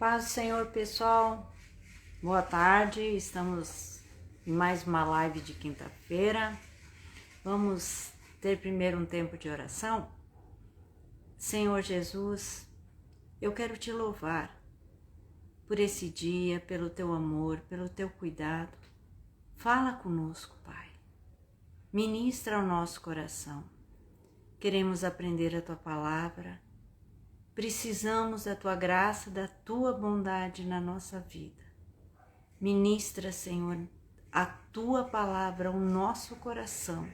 Paz do Senhor, pessoal. Boa tarde. Estamos em mais uma live de quinta-feira. Vamos ter primeiro um tempo de oração. Senhor Jesus, eu quero te louvar por esse dia, pelo teu amor, pelo teu cuidado. Fala conosco, Pai. Ministra ao nosso coração. Queremos aprender a tua palavra. Precisamos da tua graça, da tua bondade na nossa vida. Ministra, Senhor, a tua palavra ao nosso coração,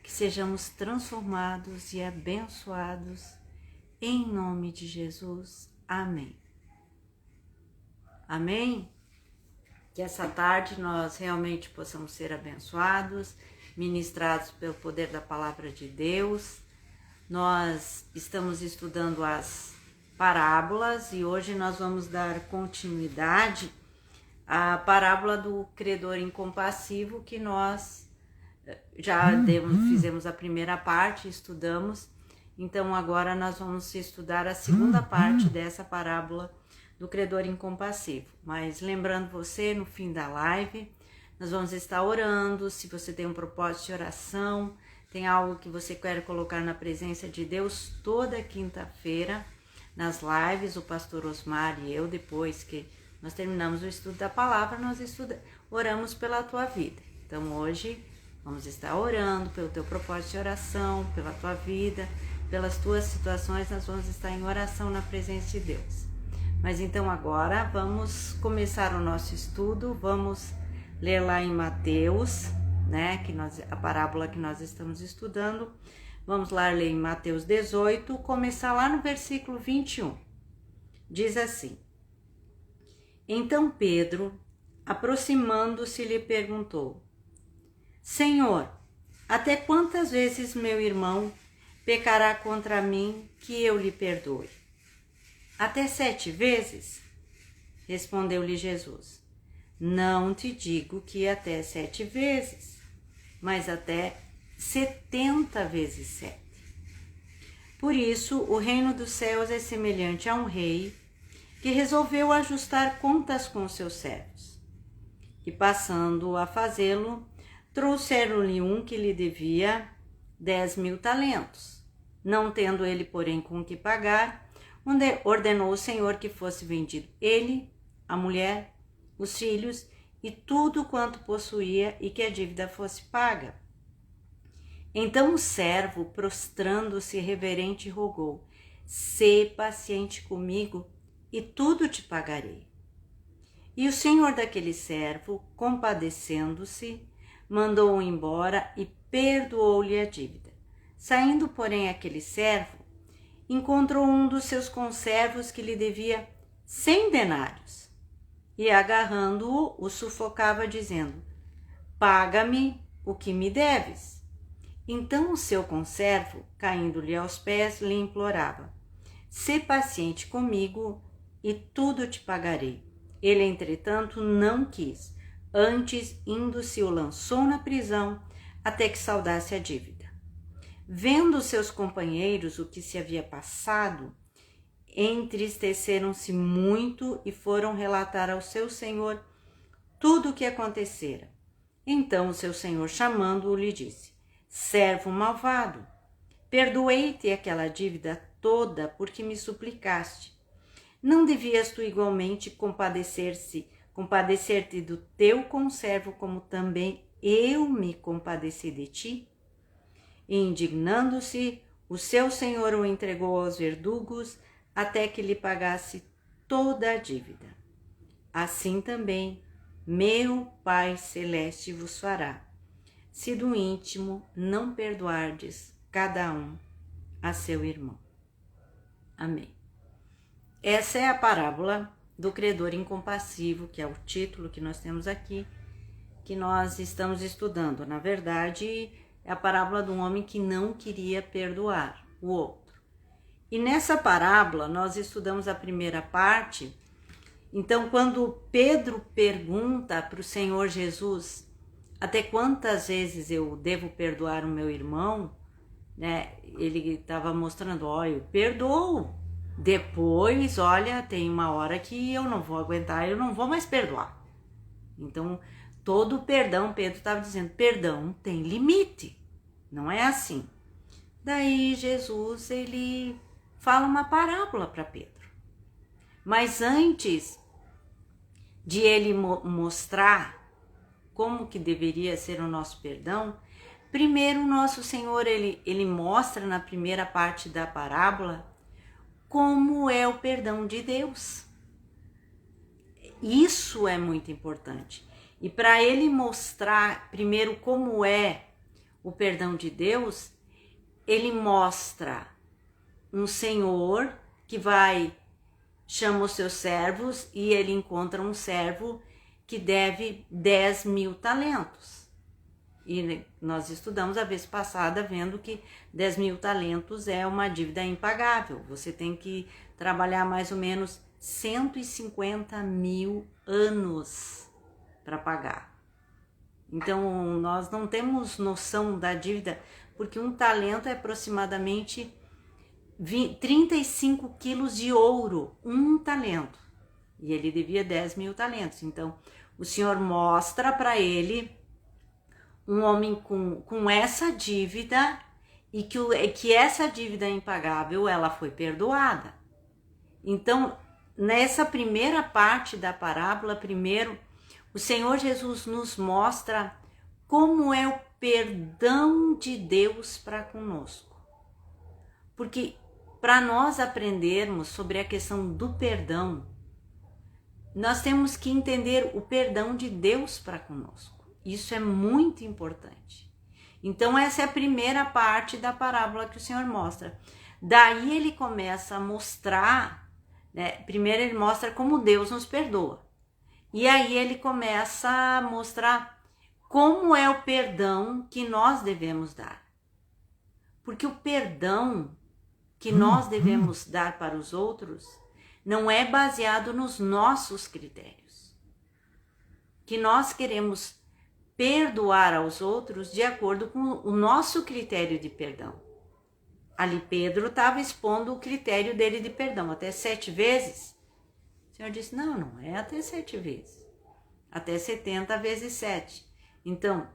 que sejamos transformados e abençoados, em nome de Jesus. Amém. Amém? Que essa tarde nós realmente possamos ser abençoados, ministrados pelo poder da palavra de Deus. Nós estamos estudando as parábolas e hoje nós vamos dar continuidade à parábola do credor incompassivo, que nós já fizemos a primeira parte, estudamos. Então agora nós vamos estudar a segunda parte dessa parábola do credor incompassivo. Mas lembrando você, no fim da live, nós vamos estar orando. Se você tem um propósito de oração, tem algo que você quer colocar na presença de Deus, toda quinta-feira, nas lives, o pastor Osmar e eu, depois que nós terminamos o estudo da palavra, nós oramos pela tua vida. Então hoje vamos estar orando pelo teu propósito de oração, pela tua vida, pelas tuas situações, nós vamos estar em oração na presença de Deus. Mas então agora vamos começar o nosso estudo, vamos ler lá em Mateus, a parábola que nós estamos estudando. Vamos lá ler em Mateus 18, começar lá no versículo 21. Diz assim: Então Pedro, aproximando-se, lhe perguntou: Senhor, até quantas vezes meu irmão pecará contra mim que eu lhe perdoe? Até 7 vezes? Respondeu-lhe Jesus: Não te digo que até 7 vezes, mas até 70 vezes 7. Por isso, o reino dos céus é semelhante a um rei que resolveu ajustar contas com seus servos. E passando a fazê-lo, trouxeram-lhe um que lhe devia 10.000 talentos. Não tendo ele, porém, com que pagar, ordenou o Senhor que fosse vendido ele, a mulher, os filhos e tudo quanto possuía, e que a dívida fosse paga. Então o servo, prostrando-se reverente, rogou: Sê paciente comigo e tudo te pagarei. E o senhor daquele servo, compadecendo-se, mandou-o embora e perdoou-lhe a dívida. Saindo, porém, aquele servo, encontrou um dos seus conservos que lhe devia 100 denários. E agarrando-o, o sufocava, dizendo: Paga-me o que me deves. Então o seu conservo, caindo-lhe aos pés, lhe implorava: Sê paciente comigo e tudo te pagarei. Ele, entretanto, não quis. Antes, indo-se, o lançou na prisão até que saldasse a dívida. Vendo seus companheiros o que se havia passado, entristeceram-se muito e foram relatar ao seu senhor tudo o que acontecera. Então o seu senhor, chamando-o, lhe disse: Servo malvado, perdoei-te aquela dívida toda porque me suplicaste. Não devias tu igualmente compadecer-te do teu conservo, como também eu me compadeci de ti? E, indignando-se, o seu senhor o entregou aos verdugos até que lhe pagasse toda a dívida. Assim também meu Pai Celeste vos fará, se do íntimo não perdoardes cada um a seu irmão. Amém. Essa é a parábola do credor incompassivo, que é o título que nós temos aqui, que nós estamos estudando. Na verdade, é a parábola de um homem que não queria perdoar o outro. E nessa parábola, nós estudamos a primeira parte. Então, quando Pedro pergunta para o Senhor Jesus: até quantas vezes eu devo perdoar o meu irmão? Ele estava mostrando: eu perdoo. Depois, olha, tem uma hora que eu não vou aguentar, eu não vou mais perdoar. Então, todo perdão, Pedro estava dizendo, perdão tem limite, não é assim. Daí Jesus, ele fala uma parábola para Pedro. Mas antes de ele mostrar como que deveria ser o nosso perdão, primeiro o nosso Senhor, ele mostra na primeira parte da parábola como é o perdão de Deus. Isso é muito importante. E para ele mostrar primeiro como é o perdão de Deus, ele mostra um Senhor que chama os seus servos e ele encontra um servo que deve 10.000 talentos. E nós estudamos a vez passada vendo que 10.000 talentos é uma dívida impagável. Você tem que trabalhar mais ou menos 150.000 anos para pagar. Então, nós não temos noção da dívida, porque um talento é aproximadamente 35 quilos de ouro, um talento. E ele devia 10.000 talentos. Então, o Senhor mostra para ele um homem com essa dívida e que essa dívida impagável, ela foi perdoada. Então, nessa primeira parte da parábola, primeiro, o Senhor Jesus nos mostra como é o perdão de Deus para conosco. Porque para nós aprendermos sobre a questão do perdão, nós temos que entender o perdão de Deus para conosco. Isso é muito importante. Então, essa é a primeira parte da parábola que o Senhor mostra. Daí ele começa a mostrar, né? Primeiro ele mostra como Deus nos perdoa. E aí ele começa a mostrar como é o perdão que nós devemos dar. Porque o perdão que nós devemos dar para os outros não é baseado nos nossos critérios. Que nós queremos perdoar aos outros de acordo com o nosso critério de perdão. Ali Pedro estava expondo o critério dele de perdão, até 7 vezes. O Senhor disse, não é até 7 vezes, até 70 vezes 7. Então,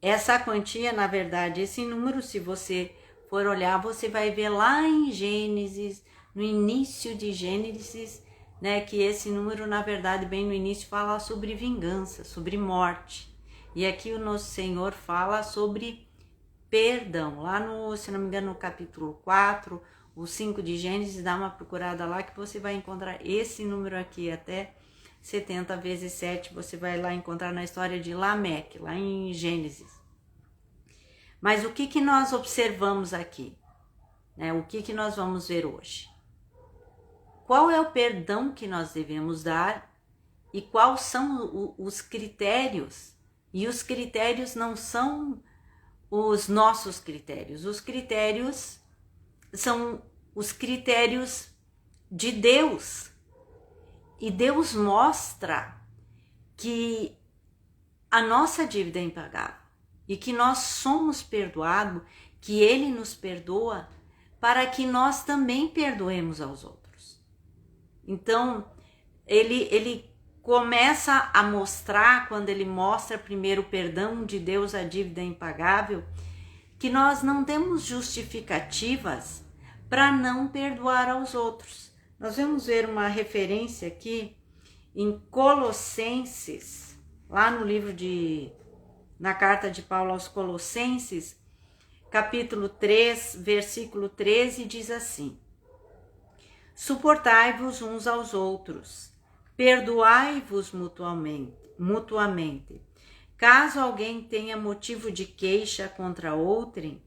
essa quantia, na verdade, esse número, se você for olhar, você vai ver lá em Gênesis, no início de Gênesis, né, que esse número, na verdade, bem no início, fala sobre vingança, sobre morte. E aqui o nosso Senhor fala sobre perdão. Lá no, se não me engano, no capítulo 4, o 5 de Gênesis, dá uma procurada lá que você vai encontrar esse número aqui, até 70 vezes 7, você vai lá encontrar na história de Lameque, lá em Gênesis. Mas o que nós observamos aqui? Né? O que nós vamos ver hoje? Qual é o perdão que nós devemos dar e quais são os critérios? E os critérios não são os nossos critérios. Os critérios são os critérios de Deus. E Deus mostra que a nossa dívida é impagável e que nós somos perdoados, que Ele nos perdoa para que nós também perdoemos aos outros. Então, ele começa a mostrar, quando ele mostra primeiro o perdão de Deus, a dívida impagável, que nós não temos justificativas para não perdoar aos outros. Nós vamos ver uma referência aqui em Colossenses, lá no na carta de Paulo aos Colossenses, capítulo 3, versículo 13, diz assim: suportai-vos uns aos outros, perdoai-vos mutuamente. Caso alguém tenha motivo de queixa contra outrem,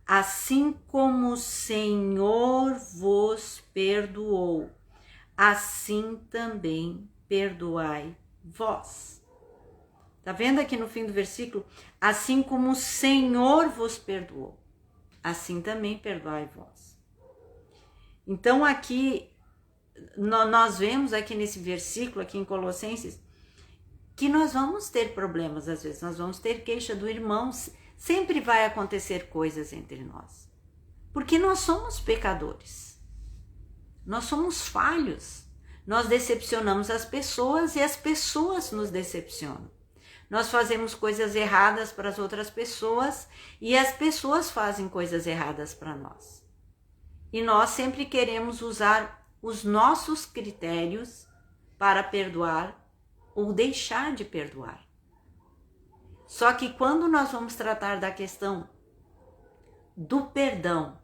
assim como o Senhor vos perdoou, assim também perdoai vós. Tá vendo aqui no fim do versículo? Assim como o Senhor vos perdoou, assim também perdoai vós. Então aqui, nós vemos aqui nesse versículo, aqui em Colossenses, que nós vamos ter problemas às vezes, nós vamos ter queixa do irmão, sempre vai acontecer coisas entre nós, porque nós somos pecadores. Nós somos falhos. Nós decepcionamos as pessoas e as pessoas nos decepcionam. Nós fazemos coisas erradas para as outras pessoas e as pessoas fazem coisas erradas para nós. E nós sempre queremos usar os nossos critérios para perdoar ou deixar de perdoar. Só que quando nós vamos tratar da questão do perdão,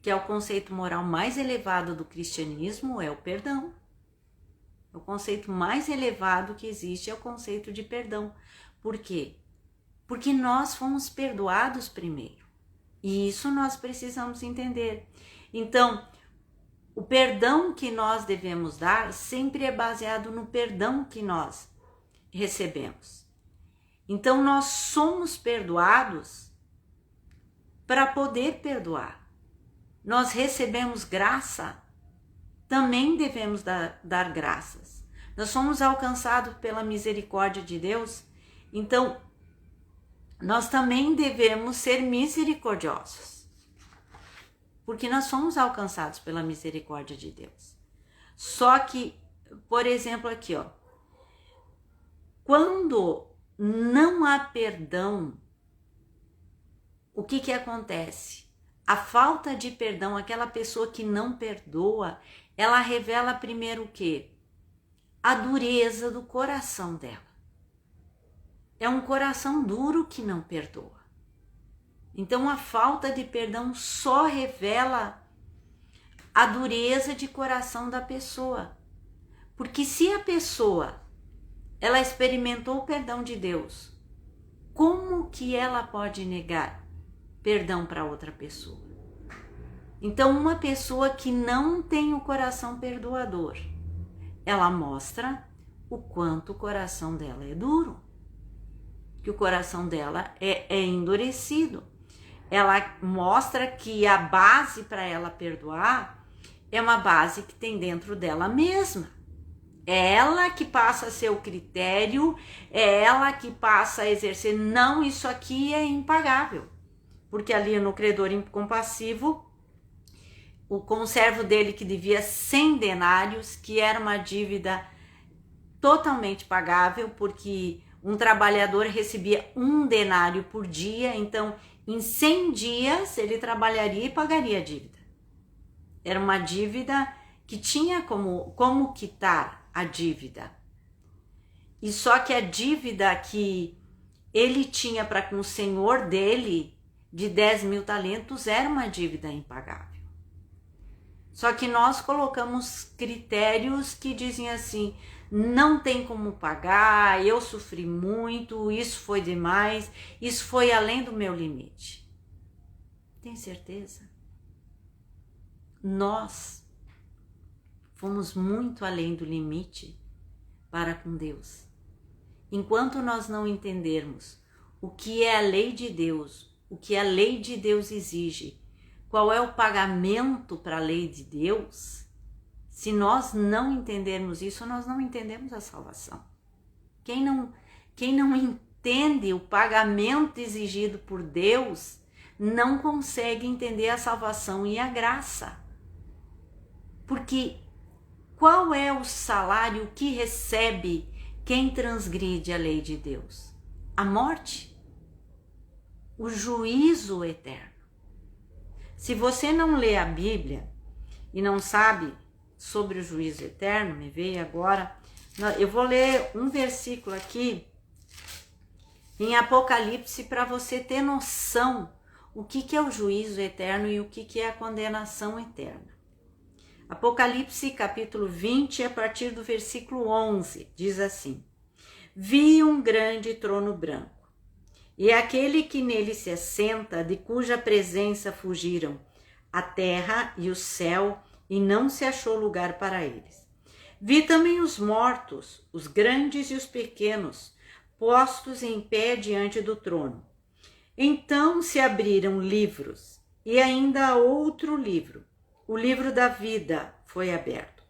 que é o conceito moral mais elevado do cristianismo, é o perdão. O conceito mais elevado que existe é o conceito de perdão. Por quê? Porque nós fomos perdoados primeiro. E isso nós precisamos entender. Então, o perdão que nós devemos dar sempre é baseado no perdão que nós recebemos. Então, nós somos perdoados para poder perdoar. Nós recebemos graça, também devemos dar graças. Nós somos alcançados pela misericórdia de Deus, então nós também devemos ser misericordiosos, porque nós somos alcançados pela misericórdia de Deus. Só que, por exemplo, aqui, ó, quando não há perdão, o que acontece? A falta de perdão, aquela pessoa que não perdoa, ela revela primeiro o quê? A dureza do coração dela. É um coração duro que não perdoa. Então a falta de perdão só revela a dureza de coração da pessoa. Porque se a pessoa, ela experimentou o perdão de Deus, como que ela pode negar perdão para outra pessoa? Então, uma pessoa que não tem o coração perdoador, ela mostra o quanto o coração dela é duro, que o coração dela é endurecido. Ela mostra que a base para ela perdoar é uma base que tem dentro dela mesma. É ela que passa a ser o critério, é ela que passa a exercer, não, isso aqui é impagável. Porque ali no credor incompassivo, o conservo dele que devia 100 denários, que era uma dívida totalmente pagável, porque um trabalhador recebia 1 denário por dia, então em 100 dias ele trabalharia e pagaria a dívida. Era uma dívida que tinha como quitar a dívida. E só que a dívida que ele tinha para com o senhor dele, de 10.000 talentos, era uma dívida impagável. Só que nós colocamos critérios que dizem assim, não tem como pagar, eu sofri muito, isso foi demais, isso foi além do meu limite. Tem certeza? Nós fomos muito além do limite para com Deus. Enquanto nós não entendermos o que é a lei de Deus, o que a lei de Deus exige, qual é o pagamento para a lei de Deus, se nós não entendermos isso, nós não entendemos a salvação. Quem não entende o pagamento exigido por Deus, não consegue entender a salvação e a graça. Porque qual é o salário que recebe quem transgride a lei de Deus? A morte, o juízo eterno. Se você não lê a Bíblia e não sabe sobre o juízo eterno, me veio agora, eu vou ler um versículo aqui em Apocalipse para você ter noção o que é o juízo eterno e o que é a condenação eterna. Apocalipse capítulo 20, a partir do versículo 11, diz assim: Vi um grande trono branco, e aquele que nele se assenta, de cuja presença fugiram a terra e o céu, e não se achou lugar para eles. Vi também os mortos, os grandes e os pequenos, postos em pé diante do trono. Então se abriram livros, e ainda outro livro, o livro da vida, foi aberto.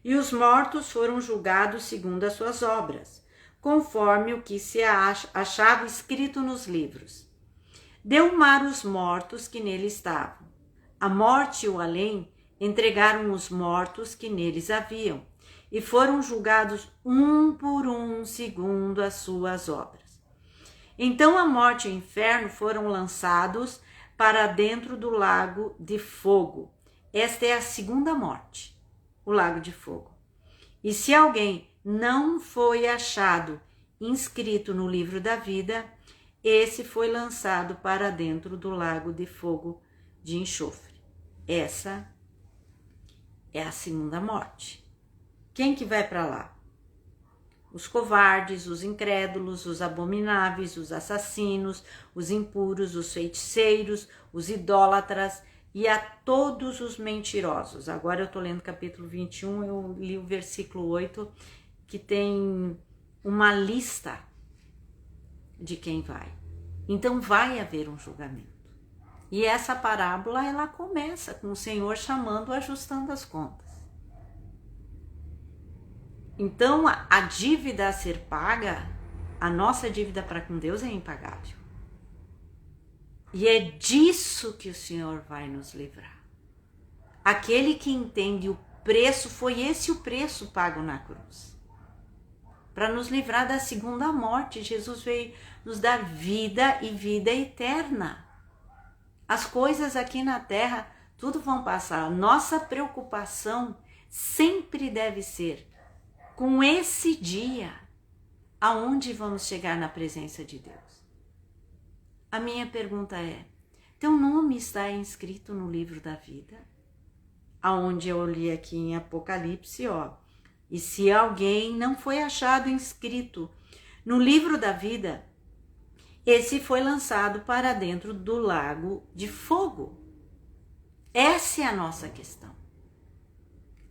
E os mortos foram julgados segundo as suas obras, conforme o que se achava escrito nos livros. Deu mar os mortos que nele estavam. A morte e o além entregaram os mortos que neles haviam, e foram julgados um por um segundo as suas obras. Então a morte e o inferno foram lançados para dentro do lago de fogo. Esta é a segunda morte, o lago de fogo. E se alguém não foi achado inscrito no livro da vida, esse foi lançado para dentro do lago de fogo de enxofre. Essa é a segunda morte. Quem que vai para lá? Os covardes, os incrédulos, os abomináveis, os assassinos, os impuros, os feiticeiros, os idólatras e a todos os mentirosos. Agora eu estou lendo capítulo 21, eu li o versículo 8, que tem uma lista de quem vai. Então vai haver um julgamento. E essa parábola, ela começa com o Senhor chamando, ajustando as contas. Então, a dívida a ser paga, a nossa dívida para com Deus é impagável. E é disso que o Senhor vai nos livrar. Aquele que entende o preço, foi esse o preço pago na cruz. Para nos livrar da segunda morte, Jesus veio nos dar vida e vida eterna. As coisas aqui na terra, tudo vão passar. Nossa preocupação sempre deve ser com esse dia, aonde vamos chegar na presença de Deus. A minha pergunta é, teu nome está inscrito no livro da vida? Aonde eu li aqui em Apocalipse, e se alguém não foi achado inscrito no livro da vida, esse foi lançado para dentro do lago de fogo. Essa é a nossa questão.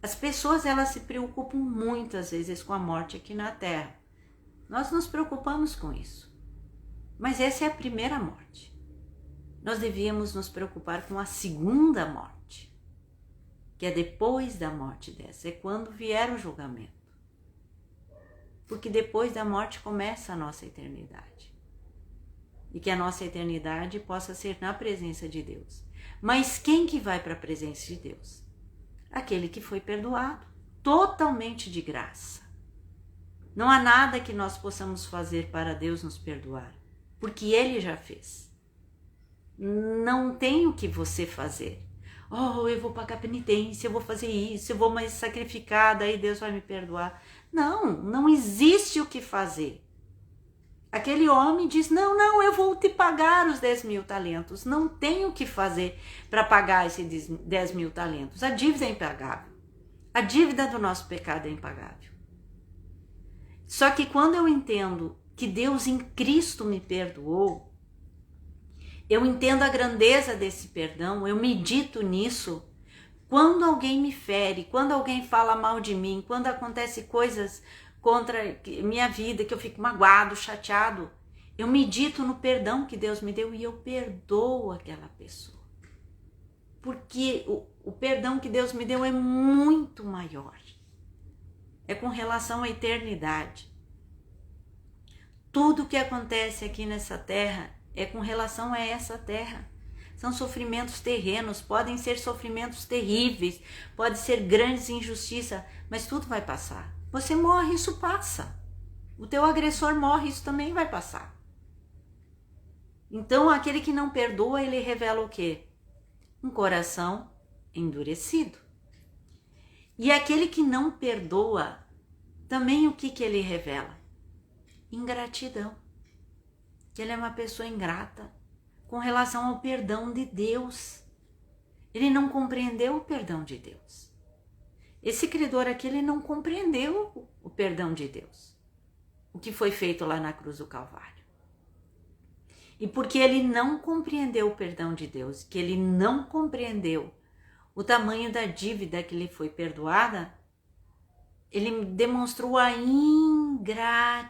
As pessoas, elas se preocupam muitas vezes com a morte aqui na terra. Nós nos preocupamos com isso. Mas essa é a primeira morte. Nós devíamos nos preocupar com a segunda morte, que é depois da morte dessa, é quando vier o julgamento. Porque depois da morte começa a nossa eternidade. E que a nossa eternidade possa ser na presença de Deus. Mas quem que vai para a presença de Deus? Aquele que foi perdoado, totalmente de graça. Não há nada que nós possamos fazer para Deus nos perdoar, porque Ele já fez. Não tem o que você fazer. Eu vou pagar penitência, eu vou fazer isso, eu vou mais sacrificar, daí Deus vai me perdoar. Não existe o que fazer. Aquele homem diz, não, eu vou te pagar os 10.000 talentos. Não tem o que fazer para pagar esses 10.000 talentos. A dívida é impagável. A dívida do nosso pecado é impagável. Só que quando eu entendo que Deus em Cristo me perdoou, eu entendo a grandeza desse perdão, eu medito nisso. Quando alguém me fere, quando alguém fala mal de mim, quando acontecem coisas contra minha vida, que eu fico magoado, chateado, eu medito no perdão que Deus me deu e eu perdoo aquela pessoa. Porque o perdão que Deus me deu é muito maior. É com relação à eternidade. Tudo que acontece aqui nessa terra é com relação a essa terra. São sofrimentos terrenos, podem ser sofrimentos terríveis, pode ser grandes injustiças, mas tudo vai passar. Você morre, isso passa. O teu agressor morre, isso também vai passar. Então, aquele que não perdoa, ele revela o quê? Um coração endurecido. E aquele que não perdoa, também o que ele revela? Ingratidão. Que ele é uma pessoa ingrata com relação ao perdão de Deus. Ele não compreendeu o perdão de Deus. Esse credor aqui, ele não compreendeu o perdão de Deus. O que foi feito lá na cruz do Calvário. E porque ele não compreendeu o perdão de Deus, que ele não compreendeu o tamanho da dívida que lhe foi perdoada, ele demonstrou a ingratidão.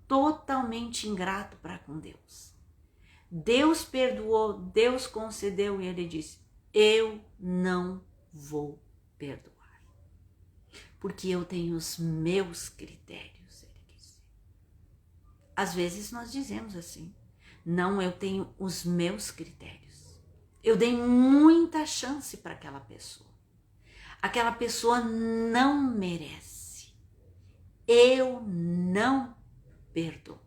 Totalmente ingrato para com Deus. Deus perdoou, Deus concedeu e ele disse, eu não vou perdoar. Porque eu tenho os meus critérios, ele disse. Às vezes nós dizemos assim, não, eu tenho os meus critérios. Eu dei muita chance para aquela pessoa. Aquela pessoa não merece. Eu não perdoo.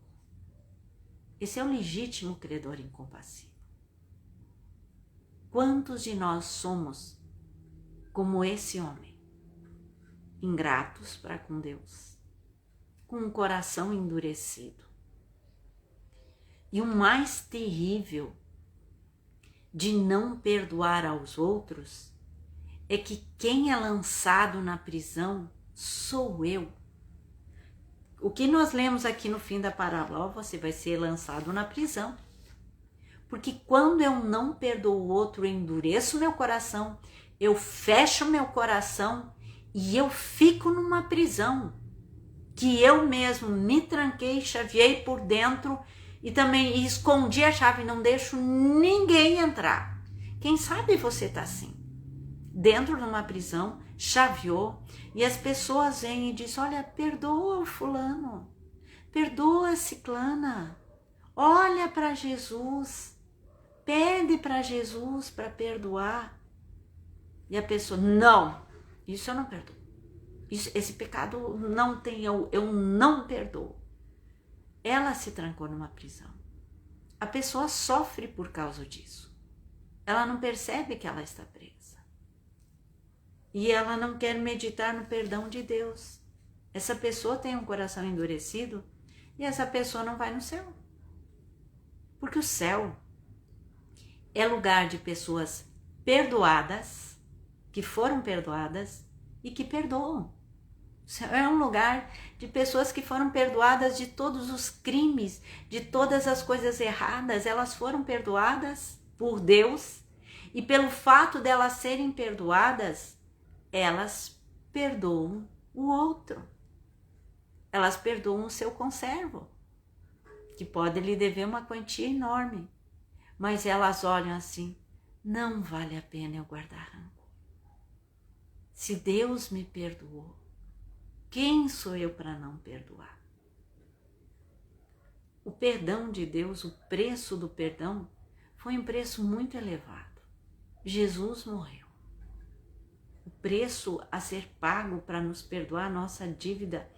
Esse é o legítimo credor incompassível. Quantos de nós somos como esse homem? Ingratos para com Deus, com um coração endurecido. E o mais terrível de não perdoar aos outros é que quem é lançado na prisão sou eu. O que nós lemos aqui no fim da parábola, você vai ser lançado na prisão. Porque quando eu não perdoo o outro, eu endureço meu coração, eu fecho meu coração e eu fico numa prisão que eu mesmo me tranquei, chaveei por dentro e também escondi a chave, não deixo ninguém entrar. Quem sabe você tá assim, dentro de uma prisão, chaveou, e as pessoas vêm e dizem, olha, perdoa o fulano, perdoa a ciclana, olha para Jesus, pede para Jesus para perdoar. E a pessoa, não, isso eu não perdoo. Esse pecado não tem, eu não perdoo. Ela se trancou numa prisão. A pessoa sofre por causa disso. Ela não percebe que ela está presa. E ela não quer meditar no perdão de Deus. Essa pessoa tem um coração endurecido e essa pessoa não vai no céu. Porque o céu é lugar de pessoas perdoadas, que foram perdoadas e que perdoam. É um lugar de pessoas que foram perdoadas de todos os crimes, de todas as coisas erradas. Elas foram perdoadas por Deus e pelo fato de elas serem perdoadas, elas perdoam o outro. Elas perdoam o seu conservo, que pode lhe dever uma quantia enorme. Mas elas olham assim, não vale a pena eu guardar rancor. Se Deus me perdoou, quem sou eu para não perdoar? O perdão de Deus, o preço do perdão, foi um preço muito elevado. Jesus morreu. O preço a ser pago para nos perdoar a nossa dívida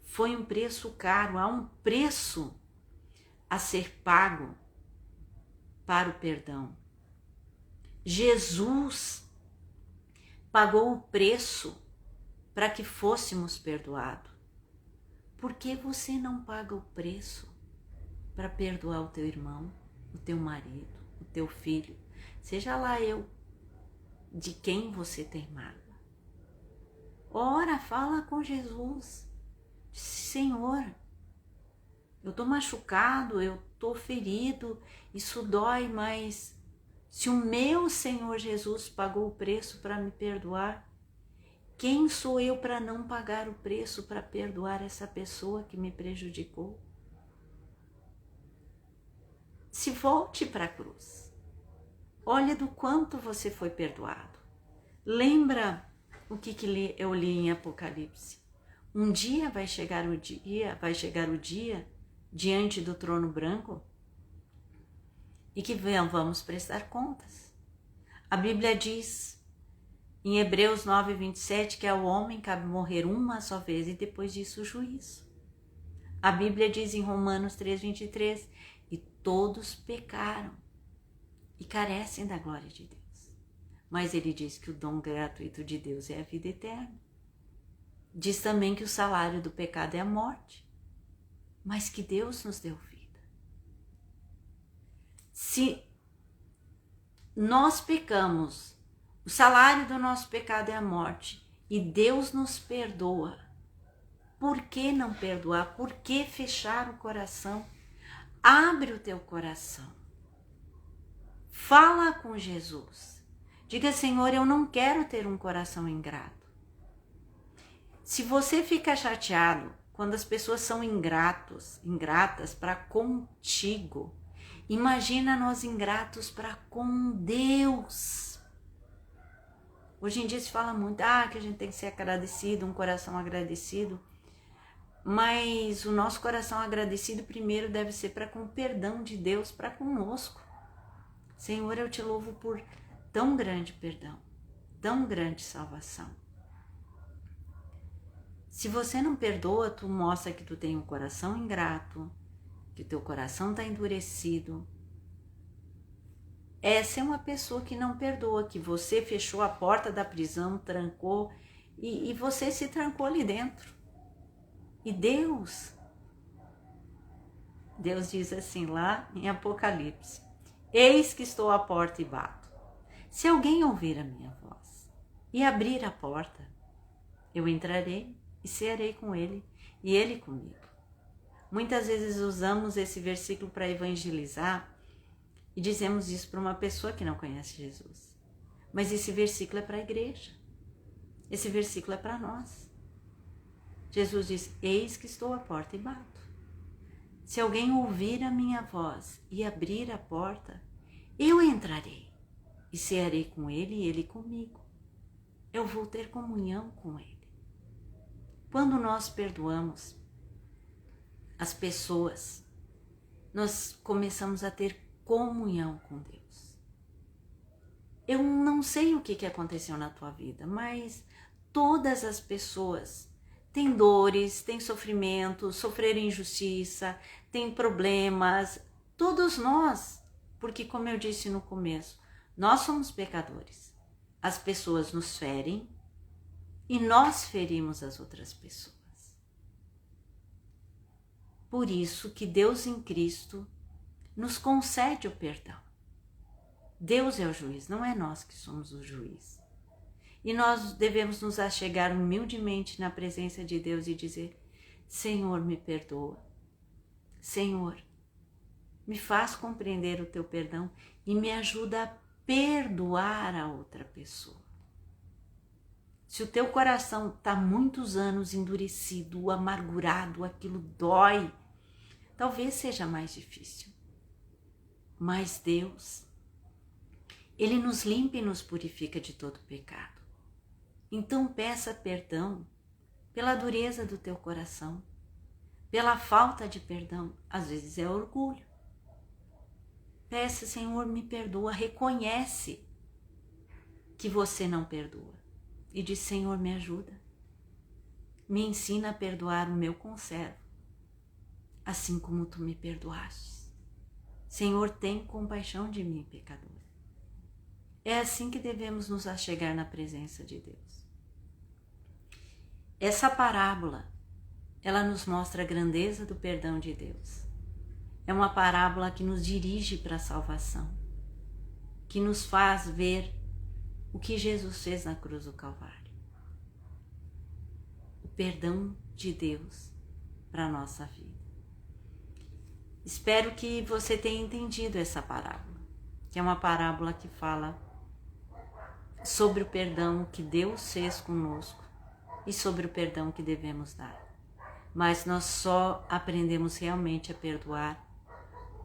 foi um preço caro. Há um preço a ser pago para o perdão. Jesus pagou o preço para que fôssemos perdoados. Por que você não paga o preço para perdoar o teu irmão, o teu marido, o teu filho, seja lá de quem você tem mágoa? Ora, fala com Jesus. Diz, Senhor, eu estou machucado, eu estou ferido, isso dói, mas se o meu Senhor Jesus pagou o preço para me perdoar, quem sou eu para não pagar o preço para perdoar essa pessoa que me prejudicou? Se volte para a cruz. Olha do quanto você foi perdoado. Lembra o que eu li em Apocalipse? Um dia vai chegar o dia diante do trono branco e que vamos prestar contas. A Bíblia diz em Hebreus 9:27 que ao homem cabe morrer uma só vez e depois disso o juízo. A Bíblia diz em Romanos 3:23 e todos pecaram e carecem da glória de Deus. Mas ele diz que o dom gratuito de Deus é a vida eterna. Diz também que o salário do pecado é a morte, mas que Deus nos deu vida. Se nós pecamos, o salário do nosso pecado é a morte e Deus nos perdoa, por que não perdoar? Por que fechar o coração? Abre o teu coração. Fala com Jesus. Diga, Senhor, eu não quero ter um coração ingrato. Se você fica chateado quando as pessoas são ingratas para contigo, imagina nós ingratos para com Deus. Hoje em dia se fala muito, que a gente tem que ser agradecido, um coração agradecido. Mas o nosso coração agradecido primeiro deve ser para com o perdão de Deus para conosco. Senhor, eu te louvo por tão grande perdão, tão grande salvação. Se você não perdoa, tu mostra que tu tem um coração ingrato, que teu coração está endurecido. Essa é uma pessoa que não perdoa, que você fechou a porta da prisão, trancou e você se trancou ali dentro. E Deus diz assim lá em Apocalipse: eis que estou à porta e bato. Se alguém ouvir a minha voz e abrir a porta, eu entrarei e cearei com ele e ele comigo. Muitas vezes usamos esse versículo para evangelizar e dizemos isso para uma pessoa que não conhece Jesus. Mas esse versículo é para a igreja. Esse versículo é para nós. Jesus diz: eis que estou à porta e bato. Se alguém ouvir a minha voz e abrir a porta, eu entrarei e cearei com ele e ele comigo. Eu vou ter comunhão com ele. Quando nós perdoamos as pessoas, nós começamos a ter comunhão com Deus. Eu não sei o que aconteceu na tua vida, mas todas as pessoas têm dores, têm sofrimento, sofreram injustiça, têm problemas, todos nós, porque como eu disse no começo, nós somos pecadores. As pessoas nos ferem e nós ferimos as outras pessoas. Por isso que Deus em Cristo nos concede o perdão. Deus é o juiz, não é nós que somos o juiz. E nós devemos nos achegar humildemente na presença de Deus e dizer: Senhor, me perdoa. Senhor, me faz compreender o teu perdão e me ajuda a perdoar a outra pessoa. Se o teu coração está muitos anos endurecido, amargurado, aquilo dói, talvez seja mais difícil. Mas Deus, Ele nos limpa e nos purifica de todo pecado. Então peça perdão pela dureza do teu coração, pela falta de perdão. Às vezes é orgulho. Peça: Senhor, me perdoa. Reconhece que você não perdoa. E diz: Senhor, me ajuda. Me ensina a perdoar o meu conservo, assim como tu me perdoaste. Senhor, tem compaixão de mim, pecador. É assim que devemos nos achegar na presença de Deus. Essa parábola, ela nos mostra a grandeza do perdão de Deus. É uma parábola que nos dirige para a salvação, que nos faz ver o que Jesus fez na cruz do Calvário. O perdão de Deus para a nossa vida. Espero que você tenha entendido essa parábola, que é uma parábola que fala sobre o perdão que Deus fez conosco e sobre o perdão que devemos dar. Mas nós só aprendemos realmente a perdoar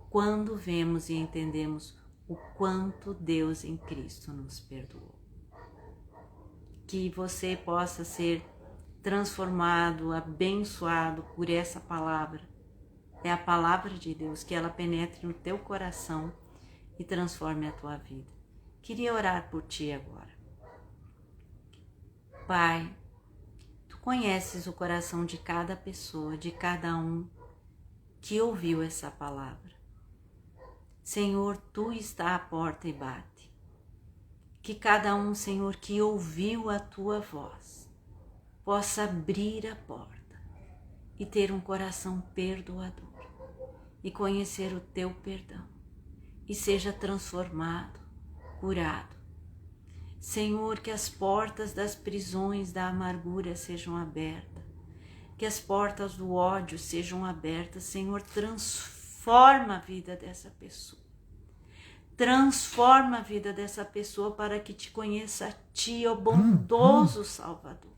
quando vemos e entendemos o quanto Deus em Cristo nos perdoou. Que você possa ser transformado, abençoado por essa palavra. É a palavra de Deus, que ela penetre no teu coração e transforme a tua vida. Queria orar por ti agora. Pai, tu conheces o coração de cada pessoa, de cada um que ouviu essa palavra. Senhor, tu está à porta e bate. Que cada um, Senhor, que ouviu a tua voz, possa abrir a porta e ter um coração perdoador e conhecer o teu perdão e seja transformado, curado. Senhor, que as portas das prisões da amargura sejam abertas, que as portas do ódio sejam abertas. Senhor, transforma a vida dessa pessoa. Transforma a vida dessa pessoa para que te conheça a ti, ó bondoso Salvador.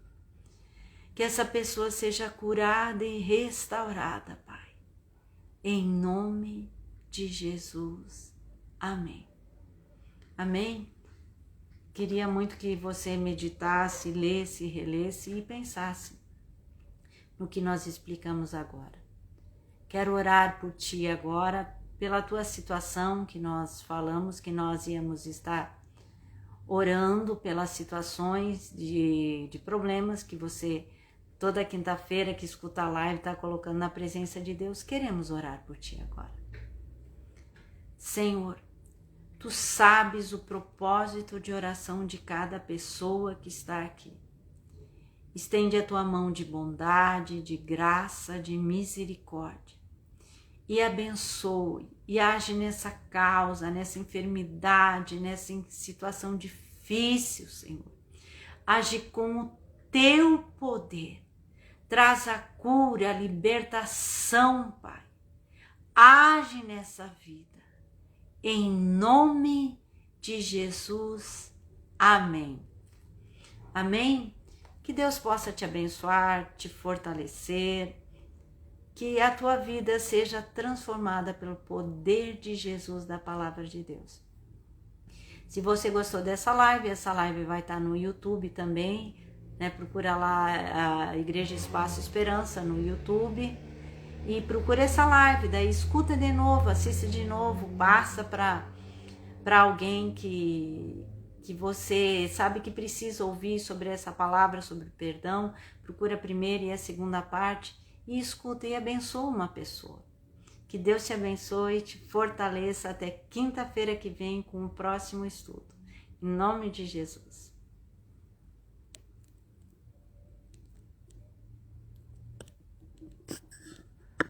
Que essa pessoa seja curada e restaurada, Pai. Em nome de Jesus. Amém. Amém? Queria muito que você meditasse, lesse, relesse e pensasse no que nós explicamos agora. Quero orar por ti agora, pela tua situação que nós falamos, que nós íamos estar orando pelas situações de problemas que você, toda quinta-feira que escuta a live, está colocando na presença de Deus. Queremos orar por ti agora. Senhor, tu sabes o propósito de oração de cada pessoa que está aqui. Estende a tua mão de bondade, de graça, de misericórdia e abençoe e age nessa causa, nessa enfermidade, nessa situação difícil, Senhor. Age com o teu poder. Traz a cura, a libertação, Pai. Age nessa vida. Em nome de Jesus. Amém. Amém? Que Deus possa te abençoar, te fortalecer, que a tua vida seja transformada pelo poder de Jesus, da palavra de Deus. Se você gostou dessa live, essa live vai estar no YouTube também, né? Procura lá a Igreja Espaço Esperança no YouTube e procura essa live, daí escuta de novo, assiste de novo, passa para alguém que você sabe que precisa ouvir sobre essa palavra, sobre perdão. Procura a primeira e a segunda parte e escuta e abençoa uma pessoa. Que Deus te abençoe e te fortaleça até quinta-feira que vem com o próximo estudo. Em nome de Jesus.